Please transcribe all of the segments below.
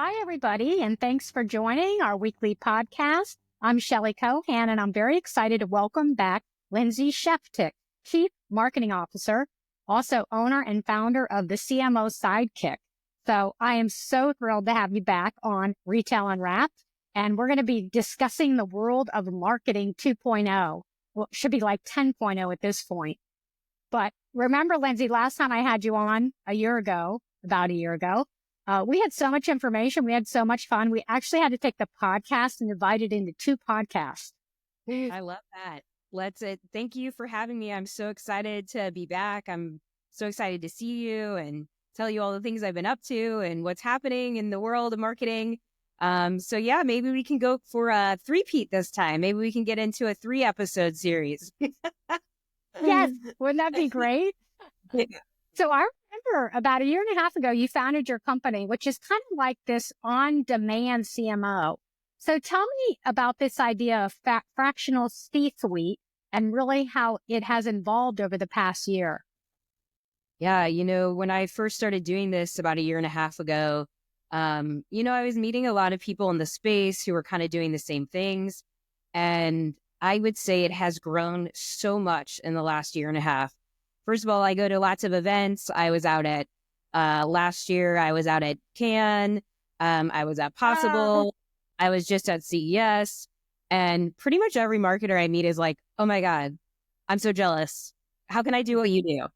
Hi, everybody, and thanks for joining our weekly podcast. I'm Shelley Kohan, and I'm very excited to welcome back Lindsay Sheftic, Chief Marketing Officer, also owner and founder of the CMO Sidekick. So I am so thrilled to have you back on Retail Unwrapped, and we're going to be discussing the world of marketing 2.0. Well, it should be like 10.0 at this point. But remember, Lindsay, last time I had you on about a year ago, we had so much information. We had so much fun. We actually had to take the podcast and divide it into two podcasts. I love that. Thank you for having me. I'm so excited to be back. I'm so excited to see you and tell you all the things I've been up to and what's happening in the world of marketing. So yeah, maybe we can go for a three-peat this time. Maybe we can get into a 3-episode series. Yes. Wouldn't that be great? Yeah. So I remember about a year and a half ago, you founded your company, which is kind of like this on-demand CMO. So tell me about this idea of fractional C-suite and really how it has evolved over the past year. Yeah, when I first started doing this about a year and a half ago, I was meeting a lot of people in the space who were kind of doing the same things. And I would say it has grown so much in the last year and a half. First of all, I go to lots of events. I was out at, last year, I was out at Cannes. I was at Possible. I was just at CES. And pretty much every marketer I meet is like, oh my God, I'm so jealous. How can I do what you do?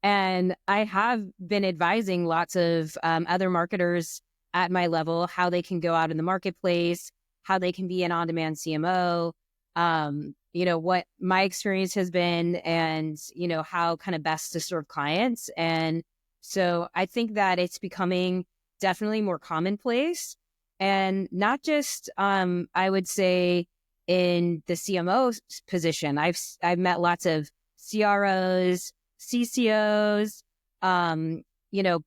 And I have been advising lots of other marketers at my level, how they can go out in the marketplace, how they can be an on-demand CMO, what my experience has been and, how kind of best to serve clients. And so I think that it's becoming definitely more commonplace and not just, I would say in the CMO position. I've met lots of CROs, CCOs,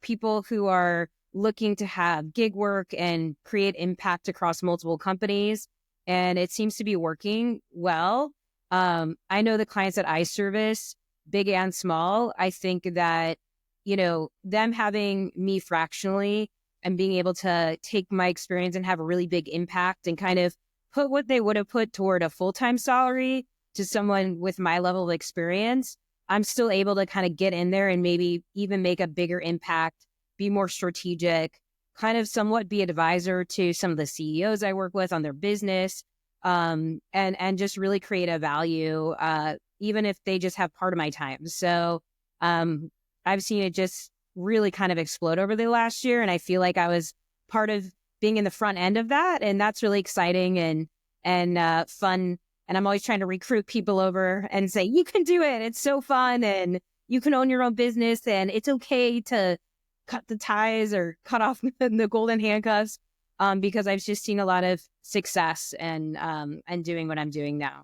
people who are looking to have gig work and create impact across multiple companies. And it seems to be working well. I know the clients that I service, big and small, I think that, them having me fractionally and being able to take my experience and have a really big impact and kind of put what they would have put toward a full-time salary to someone with my level of experience, I'm still able to kind of get in there and maybe even make a bigger impact, be more strategic, kind of somewhat be an advisor to some of the CEOs I work with on their business, and just really create a value, even if they just have part of my time. So I've seen it just really kind of explode over the last year. And I feel like I was part of being in the front end of that. And that's really exciting and fun. And I'm always trying to recruit people over and say, you can do it. It's so fun. And you can own your own business. And it's okay to cut the ties or cut off the golden handcuffs, because I've just seen a lot of success and doing what I'm doing now.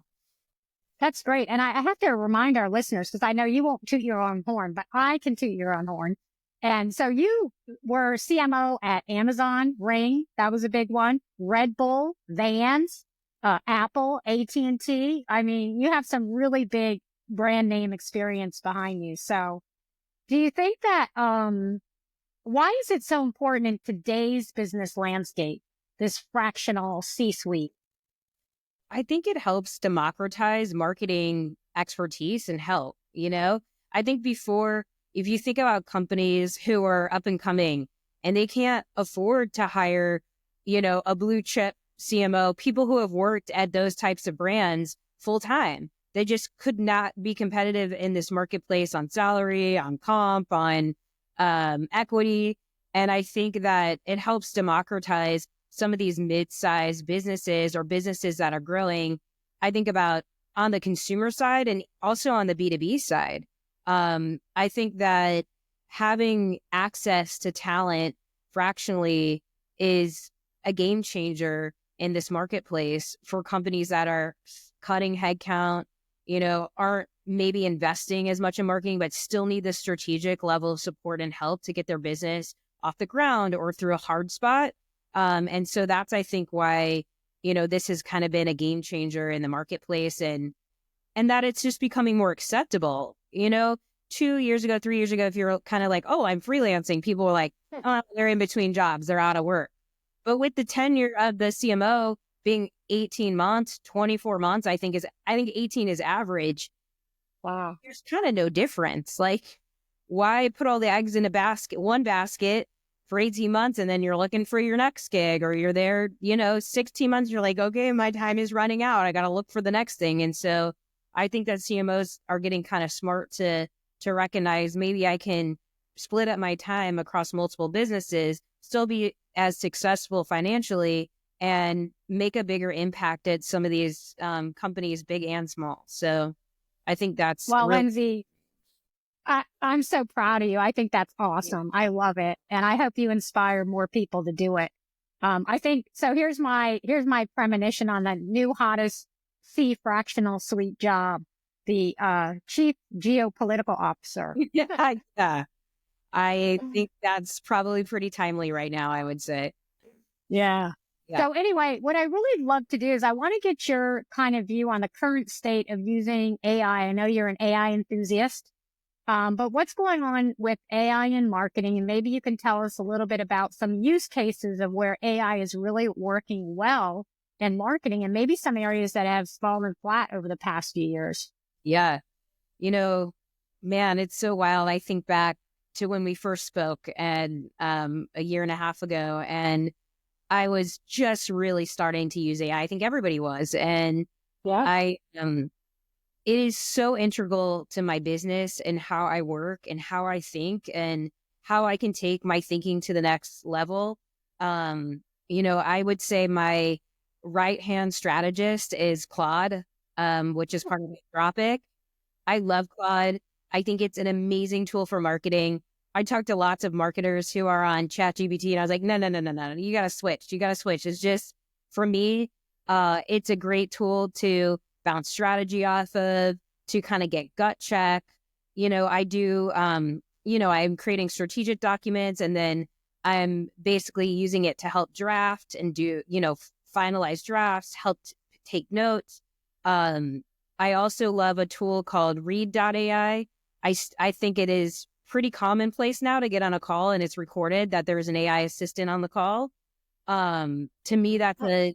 That's great. And I have to remind our listeners, because I know you won't toot your own horn, but I can toot your own horn. And so you were CMO at Amazon, Ring, that was a big one, Red Bull, Vans, Apple, AT&T. I mean, you have some really big brand name experience behind you. So do you think that, why is it so important in today's business landscape, this fractional C-suite? I think it helps democratize marketing expertise and help, I think before, if you think about companies who are up and coming and they can't afford to hire, a blue chip CMO, people who have worked at those types of brands full time, they just could not be competitive in this marketplace on salary, on comp, on equity. And I think that it helps democratize some of these mid-sized businesses or businesses that are growing. I think about on the consumer side and also on the B2B side. I think that having access to talent fractionally is a game changer in this marketplace for companies that are cutting headcount, aren't maybe investing as much in marketing, but still need the strategic level of support and help to get their business off the ground or through a hard spot. And so that's, I think, why, this has kind of been a game changer in the marketplace and that it's just becoming more acceptable. 2 years ago, 3 years ago, if you're kind of like, oh, I'm freelancing, people were like, oh, they're in between jobs, they're out of work. But with the tenure of the CMO being 18 months, 24 months, I think 18 is average. Wow. There's kind of no difference. Like, why put all the eggs in one basket for 18 months and then you're looking for your next gig, or you're there, 16 months, you're like, okay, my time is running out. I got to look for the next thing. And so I think that CMOs are getting kind of smart to recognize maybe I can split up my time across multiple businesses, still be as successful financially, and make a bigger impact at some of these companies, big and small. So I think that's Well, Lindsay, I'm so proud of you. I think that's awesome. I love it. And I hope you inspire more people to do it. I think, so here's my premonition on the new hottest fractional suite job, the chief geopolitical officer. yeah. I think that's probably pretty timely right now, I would say. Yeah. So anyway, what I really love to do is I want to get your kind of view on the current state of using AI. I know you're an AI enthusiast. But what's going on with AI in marketing? And maybe you can tell us a little bit about some use cases of where AI is really working well in marketing, and maybe some areas that have fallen flat over the past few years. Yeah. Man, it's so wild. I think back to when we first spoke and a year and a half ago, and I was just really starting to use AI. I think everybody was. And it is so integral to my business and how I work and how I think and how I can take my thinking to the next level. I would say my right-hand strategist is Claude, which is part of Anthropic. I love Claude. I think it's an amazing tool for marketing. I talked to lots of marketers who are on ChatGPT, and I was like, no, you got to switch. It's just, for me, it's a great tool to bounce strategy off of, to kind of get gut check. I do, I'm creating strategic documents, and then I'm basically using it to help draft and do, finalize drafts, help take notes. I also love a tool called read.ai. I think it is pretty commonplace now to get on a call and it's recorded that there's an AI assistant on the call. To me, that's a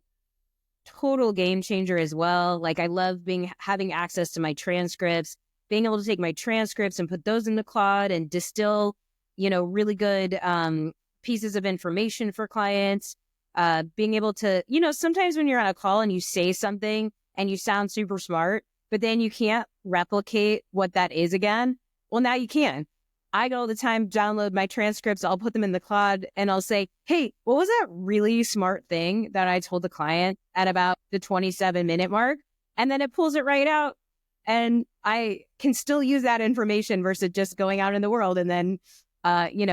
total game changer as well. Like, I love having access to my transcripts, being able to take my transcripts and put those in the cloud and distill, really good pieces of information for clients. Being able to, sometimes when you're on a call and you say something and you sound super smart, but then you can't replicate what that is again. Well, now you can. I go all the time, download my transcripts, I'll put them in the cloud, and I'll say, hey, what was that really smart thing that I told the client at about the 27-minute mark? And then it pulls it right out, and I can still use that information versus just going out in the world and then,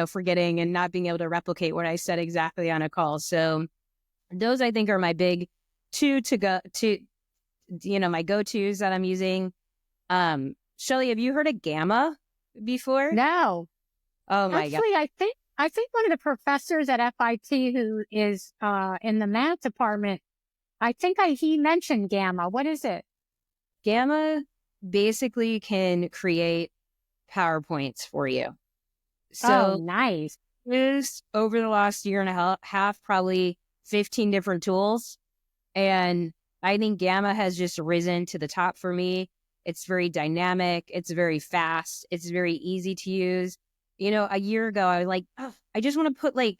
forgetting and not being able to replicate what I said exactly on a call. So those, I think, are my big two my go-tos that I'm using. Shelley, have you heard of Gamma before? No. Oh my God. Actually, I think one of the professors at FIT who is in the math department, he mentioned Gamma. What is it? Gamma basically can create PowerPoints for you. So nice. Is over the last year and a half, probably 15 different tools. And I think Gamma has just risen to the top for me. It's very dynamic. It's very fast. It's very easy to use. A year ago, I was like, I just want to put like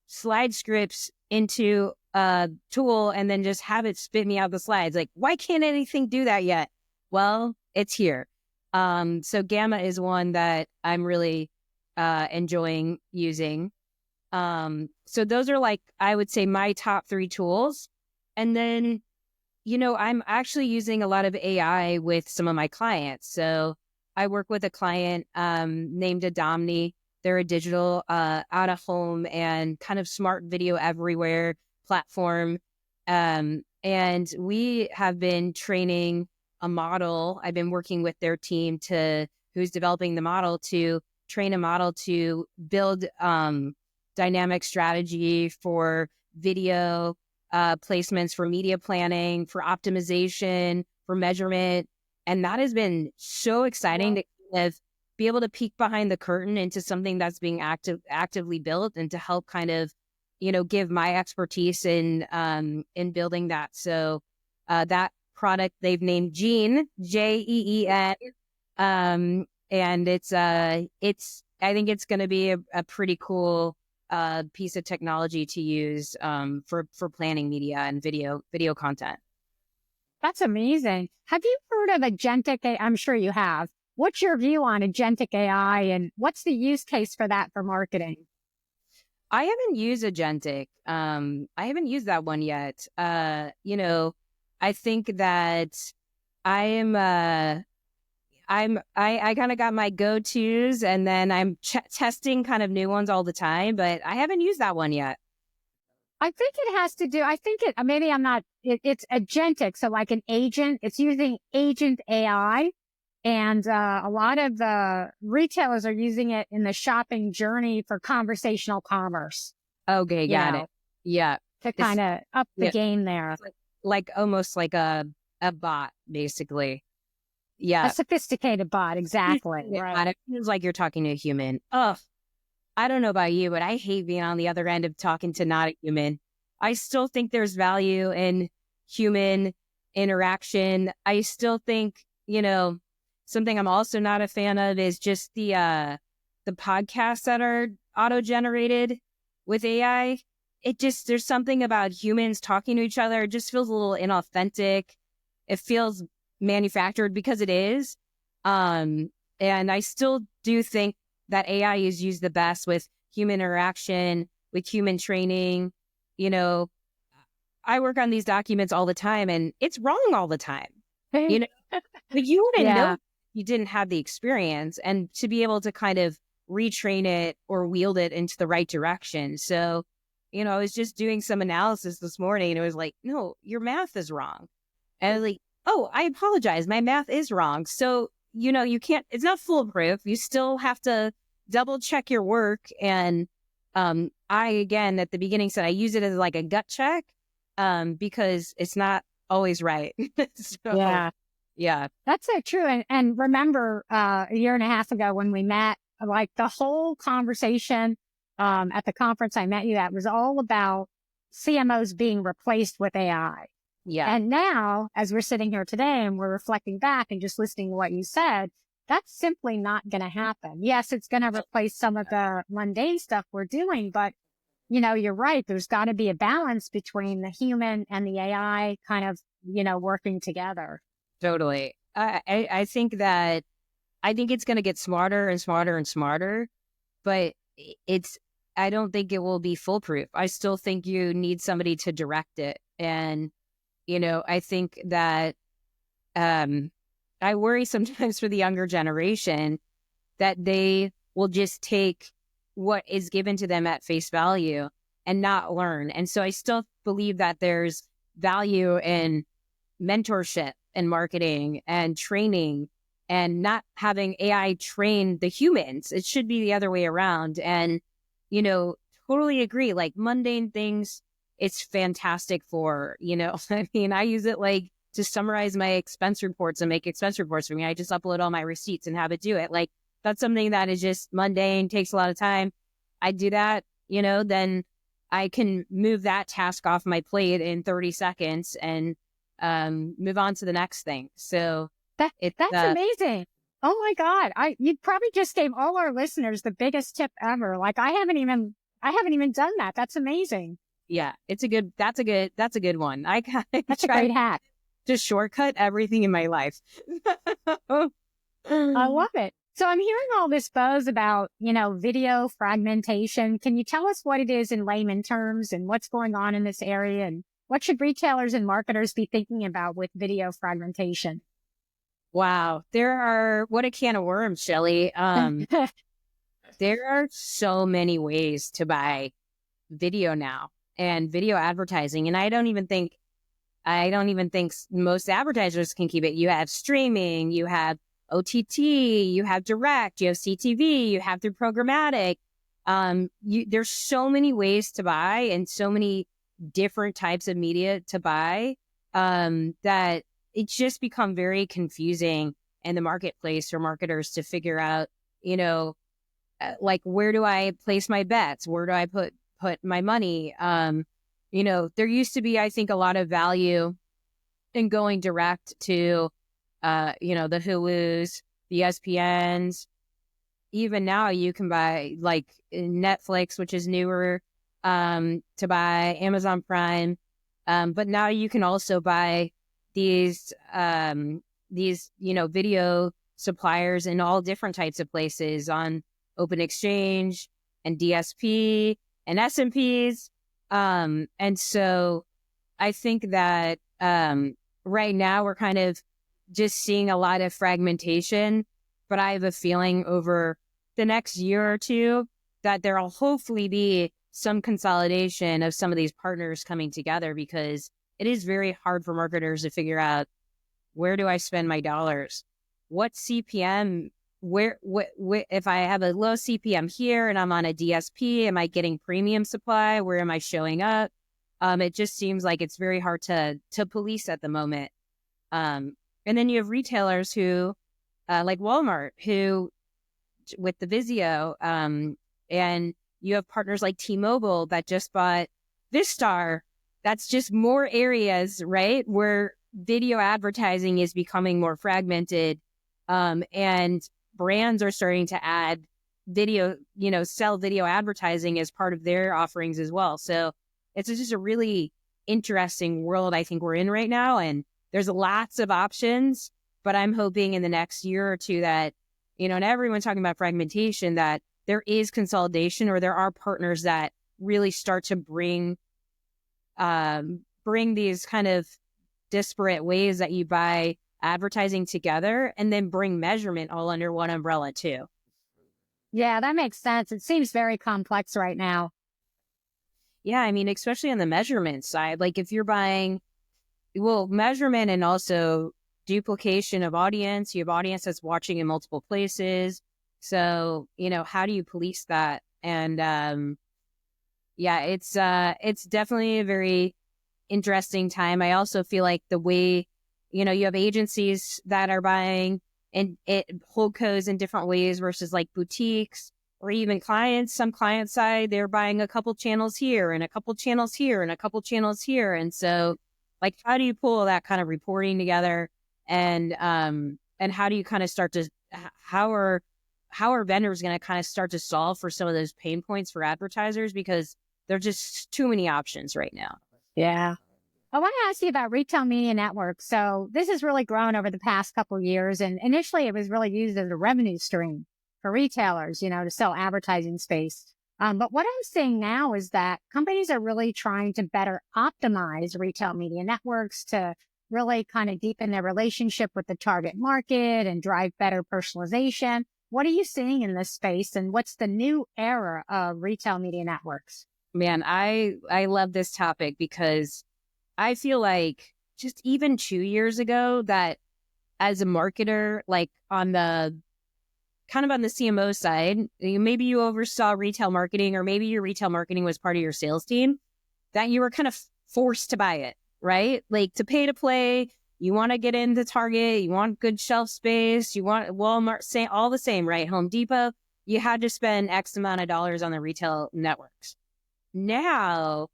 slide scripts into a tool and then just have it spit me out the slides. Like, why can't anything do that yet? Well, it's here. So Gamma is one that I'm really enjoying using. So those are, like, I would say, my top 3 tools. And then, I'm actually using a lot of AI with some of my clients. So I work with a client named Adomni. They're a digital out-of-home and kind of smart video everywhere platform. And we have been training a model. I've been working with their team who's developing the model to train a model to build dynamic strategy for video placements, for media planning, for optimization, for measurement. And that has been so exciting to kind of be able to peek behind the curtain into something that's being actively built, and to help kind of give my expertise in building that. So that product they've named Gene, Jeen. And I think it's going to be a pretty cool piece of technology to use for planning media and video content. That's amazing. Have you heard of agentic AI? I'm sure you have. What's your view on agentic AI and what's the use case for that for marketing? I haven't used agentic. I haven't used that one yet. I think that I kind of got my go-tos and then I'm testing kind of new ones all the time, but I haven't used that one yet. I think it has to do, maybe I'm not, it's agentic. So like an agent, it's using agent AI. And a lot of the retailers are using it in the shopping journey for conversational commerce. Okay, got it. Yeah. To kind of up the game there. Like almost like a bot, basically. Yeah. A sophisticated bot, exactly. Right. It feels like you're talking to a human. Oh, I don't know about you, but I hate being on the other end of talking to not a human. I still think there's value in human interaction. I still think, something I'm also not a fan of is just the podcasts that are auto-generated with AI. There's something about humans talking to each other. It just feels a little inauthentic. It feels manufactured because it is. And I still do think that AI is used the best with human interaction, with human training. I work on these documents all the time and it's wrong all the time. But you wouldn't know if you didn't have the experience, and to be able to kind of retrain it or wield it into the right direction. So, I was just doing some analysis this morning and it was like, no, your math is wrong. And I was like, oh, I apologize. My math is wrong. So, you can't, it's not foolproof. You still have to double check your work. And I, again, at the beginning said I use it as like a gut check because it's not always right. So, yeah. That's so true. And remember a year and a half ago when we met, like the whole conversation at the conference I met you at was all about CMOs being replaced with AI. Yeah. And now, as we're sitting here today and we're reflecting back and just listening to what you said, that's simply not going to happen. Yes, it's going to replace some of the mundane stuff we're doing, but you're right. There's got to be a balance between the human and the AI kind of, working together. Totally. I think it's going to get smarter and smarter and smarter, but I don't think it will be foolproof. I still think you need somebody to direct it. And, I think that, I worry sometimes for the younger generation that they will just take what is given to them at face value and not learn. And so I still believe that there's value in mentorship and marketing and training and not having AI train the humans. It should be the other way around. And, totally agree. Like mundane things, it's fantastic for, I use it like to summarize my expense reports and make expense reports for me. I just upload all my receipts and have it do it. Like that's something that is just mundane, takes a lot of time. I do that, then I can move that task off my plate in 30 seconds and move on to the next thing. So that's amazing. Oh my God. You probably just gave all our listeners the biggest tip ever. Like I haven't even done that. That's amazing. Yeah, that's a good one. That's a great hack. Just shortcut everything in my life. I love it. So I'm hearing all this buzz about, video fragmentation. Can you tell us what it is in layman terms and what's going on in this area and what should retailers and marketers be thinking about with video fragmentation? Wow. What a can of worms, Shelley. There are so many ways to buy video now and video advertising. And I don't even think most advertisers can keep it. You have streaming, you have OTT, you have direct, you have CTV, you have through programmatic. There's so many ways to buy and so many different types of media to buy that it's just become very confusing in the marketplace for marketers to figure out, like where do I place my bets? Where do I put put my money. There used to be, I think, a lot of value in going direct to, the Hulus, the ESPNs. Even now you can buy like Netflix, which is newer, to buy Amazon Prime. But now you can also buy these, video suppliers in all different types of places on Open Exchange and DSP and SMPs. And so I think that, right now we're kind of just seeing a lot of fragmentation, but I have a feeling over the next year or two that there'll hopefully be some consolidation of some of these partners coming together, because it is very hard for marketers to figure out, where do I spend my dollars? What CPM, if I have a low CPM here and I'm on a DSP, am I getting premium supply? Where am I showing up? It just seems like it's very hard to police at the moment. And then you have retailers who, like Walmart, who with the Vizio, and you have partners like T-Mobile that just bought Vistar. That's just more areas, right, where video advertising is becoming more fragmented, and brands are starting to add video, sell video advertising as part of their offerings as well. So it's just a really interesting world I think we're in right now, and there's lots of options. But I'm hoping in the next year or two that, and everyone's talking about fragmentation, that there is consolidation, or there are partners that really start to bring these kind of disparate ways that you buy advertising together, and then bring measurement all under one umbrella too. Yeah, that makes sense. It seems very complex right now. Yeah, I mean, especially on the measurement side, like if you're buying, measurement and also duplication of audience, you have audience that's watching in multiple places. So, how do you police that? And it's definitely a very interesting time. I also feel like the way, you have agencies that are buying and holdcos in different ways versus like boutiques, or even clients. Some client side, they're buying a couple channels here and a couple channels here and a couple channels here. And so, like, how do you pull that kind of reporting together? And how do you kind of start to, how are vendors going to kind of start to solve for some of those pain points for advertisers? Because there's just too many options right now. Yeah. I want to ask you about retail media networks. So this has really grown over the past couple of years. And initially it was really used as a revenue stream for retailers, to sell advertising space. But what I'm seeing now is that companies are really trying to better optimize retail media networks to really kind of deepen their relationship with the target market and drive better personalization. What are you seeing in this space, and what's the new era of retail media networks? Man, I love this topic, because I feel like just even 2 years ago that as a marketer, like on the CMO side, maybe you oversaw retail marketing, or maybe your retail marketing was part of your sales team, that you were kind of forced to buy it, right? Like to pay to play, you want to get into Target, you want good shelf space, you want Walmart, all the same, right? Home Depot, you had to spend X amount of dollars on the retail networks. Now,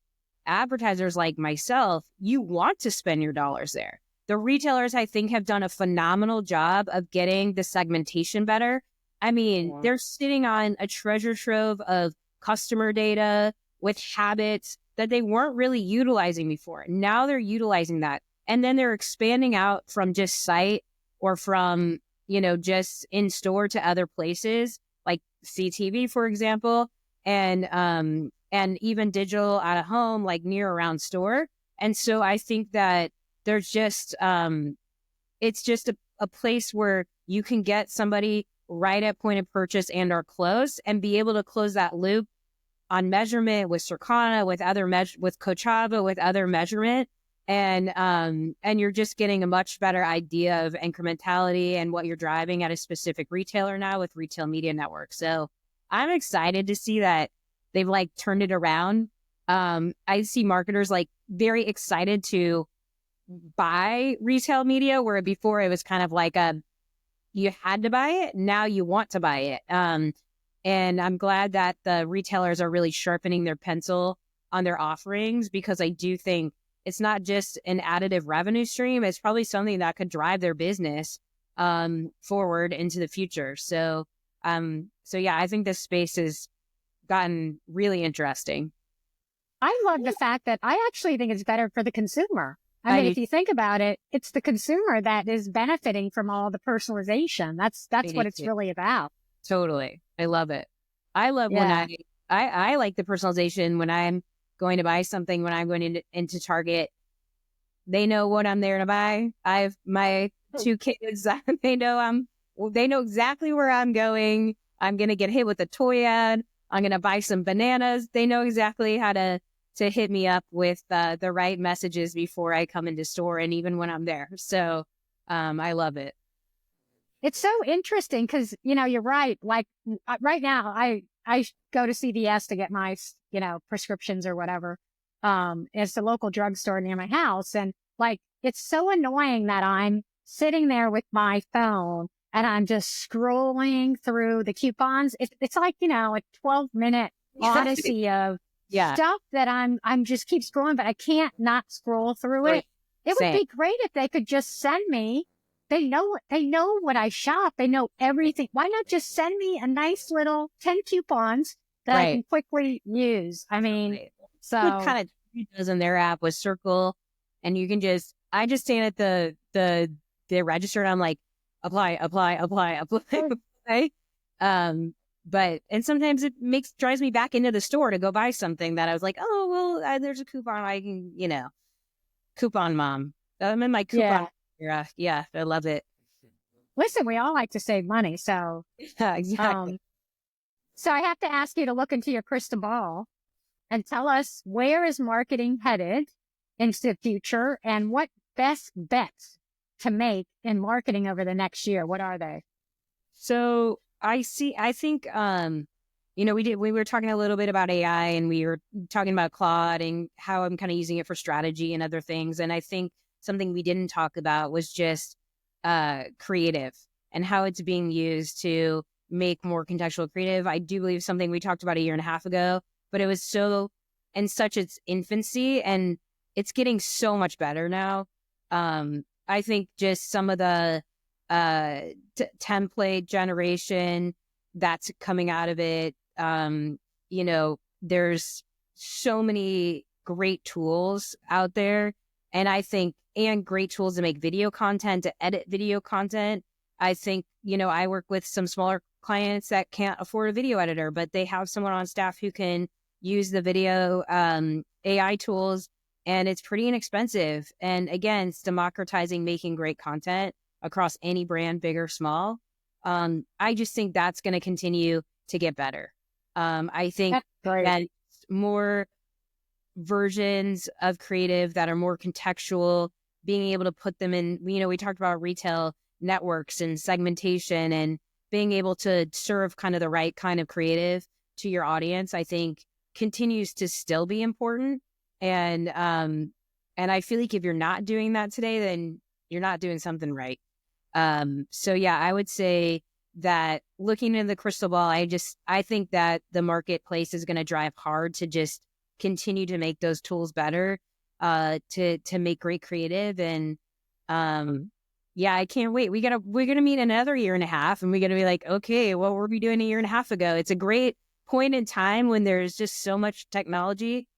advertisers like myself, you want to spend your dollars there. The retailers, I think, have done a phenomenal job of getting the segmentation better. I mean, they're sitting on a treasure trove of customer data with habits that they weren't really utilizing before. Now they're utilizing that. And then they're expanding out from just site, or from, just in store to other places like CTV, for example, and even digital out of home, like near around store. And so I think that there's just, it's just a place where you can get somebody right at point of purchase and or close, and be able to close that loop on measurement with Circana, with other with Kochava, with other measurement. And you're just getting a much better idea of incrementality and what you're driving at a specific retailer now with retail media networks. So I'm excited to see that they've like turned it around. I see marketers like very excited to buy retail media, where before it was kind of like you had to buy it. Now you want to buy it. And I'm glad that the retailers are really sharpening their pencil on their offerings, because I do think it's not just an additive revenue stream. It's probably something that could drive their business forward into the future. So yeah, I think this space has gotten really interesting. I love the fact that I actually think it's better for the consumer. I I mean, do, if you think about it, it's the consumer that is benefiting from all the personalization. I That's do what it's too. really about. Totally. I love it. I love when Yeah. I like the personalization when I'm going to buy something, when I'm going into Target. They know what I'm there to buy. I've my two kids, they know exactly where I'm going. I'm going to get hit with a toy ad. I'm going to buy some bananas. They know exactly how to hit me up with the right messages before I come into store and even when I'm there. So I love it. It's so interesting because, you're right. Like right now, I go to CVS to get my, prescriptions or whatever. It's the local drugstore near my house. And like, it's so annoying that I'm sitting there with my phone and I'm just scrolling through the coupons. It's like, a 12-minute odyssey of Yeah. stuff that I'm just keep scrolling, but I can't not scroll through it. Right. It would Same. be great if they could just send me. They know what I shop. They know everything. Why not just send me a nice little 10 coupons that I Right. can quickly use? I mean, Right. What so kind of does in their app with Circle, and you can I just stand at the register and I'm like, apply, apply. But sometimes it drives me back into the store to go buy something that I was like, oh well, there's a coupon, I can, coupon mom. I'm in my coupon yeah. era. Yeah, I love it. Listen, we all like to save money. So, Yeah, exactly. um, so I have to ask you to look into your crystal ball and tell us, where is marketing headed into the future and what best bets to make in marketing over the next year? What are they? So I think, we were talking a little bit about AI, and we were talking about Claude and how I'm kind of using it for strategy and other things. And I think something we didn't talk about was just creative and how it's being used to make more contextual creative. I do believe something we talked about a year and a half ago, but it was so in such its infancy, and it's getting so much better now. I think just some of the template generation that's coming out of it. There's so many great tools out there, and I think, and great tools to make video content, to edit video content. I think, I work with some smaller clients that can't afford a video editor, but they have someone on staff who can use the video AI tools, and it's pretty inexpensive. And again, it's democratizing making great content across any brand, big or small. I just think that's going to continue to get better. I think That's great. that more versions of creative that are more contextual, being able to put them in, we talked about retail networks and segmentation and being able to serve kind of the right kind of creative to your audience, I think continues to still be important. And I feel like if you're not doing that today, then you're not doing something right. So yeah, I would say that looking in the crystal ball, I think that the marketplace is going to drive hard to just continue to make those tools better, to make great creative. And, yeah, I can't wait. We're going to meet another year and a half, and we're going to be like, okay, what were we doing a year and a half ago? It's a great point in time when there's just so much technology.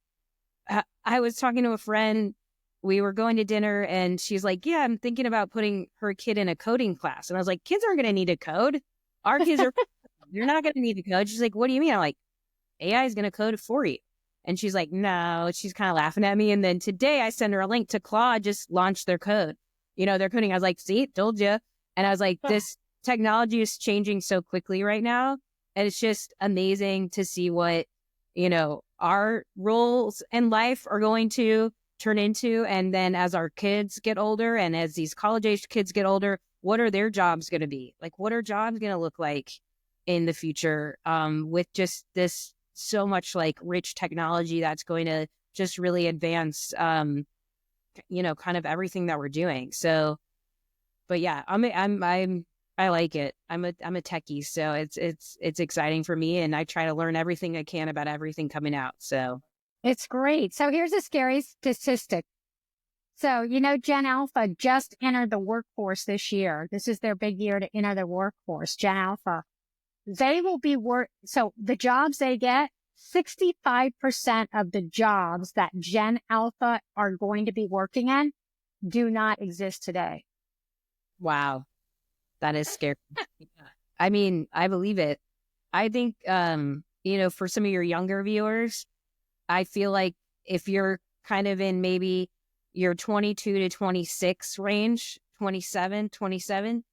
I was talking to a friend. We were going to dinner, and she's like, yeah, I'm thinking about putting her kid in a coding class. And I was like, kids aren't going to need a code. Our kids you're not going to need a code. She's like, what do you mean? I'm like, AI is going to code it for you. And she's like, no, she's kind of laughing at me. And then today I sent her a link to Claude, just launched their code, their coding. I was like, see, told you. And I was like, this technology is changing so quickly right now. And it's just amazing to see what, our roles in life are going to turn into. And then as our kids get older, and as these college age kids get older, what are their jobs going to be? Like, what are jobs going to look like in the future, with just this so much like rich technology that's going to just really advance, kind of everything that we're doing. So, but yeah, I'm I like it. I'm a techie, so it's exciting for me, and I try to learn everything I can about everything coming out. So It's great. So here's a scary statistic. So, Gen Alpha just entered the workforce this year. This is their big year to enter the workforce, Gen Alpha. They will be so the jobs they get, 65% of the jobs that Gen Alpha are going to be working in do not exist today. wow, that is scary. I mean, I believe it. I think, for some of your younger viewers, I feel like if you're kind of in maybe your 22 to 26 range, 27,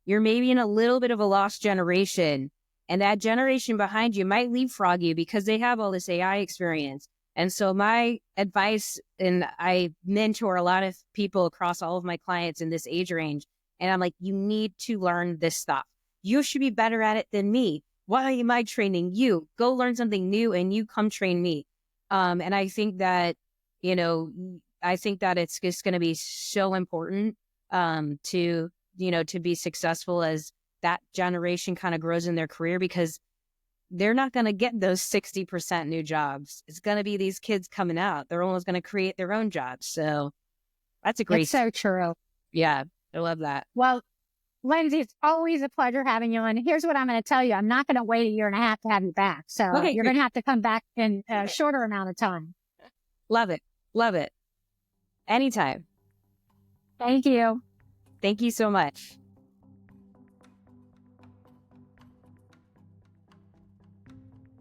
you're maybe in a little bit of a lost generation. And that generation behind you might leapfrog you because they have all this AI experience. And so my advice, and I mentor a lot of people across all of my clients in this age range, and I'm like, you need to learn this stuff. You should be better at it than me. Why am I training you? Go learn something new and you come train me. And I think that, it's just going to be so important to be successful as that generation kind of grows in their career, because they're not going to get those 60% new jobs. It's going to be these kids coming out. They're almost going to create their own jobs. So that's a great. It's so true. Yeah, I love that. Well, Lindsay, it's always a pleasure having you. And here's what I'm going to tell you. I'm not going to wait a year and a half to have you back. So you're going to have to come back in a shorter amount of time. Love it. Love it. Anytime. Thank you. Thank you so much.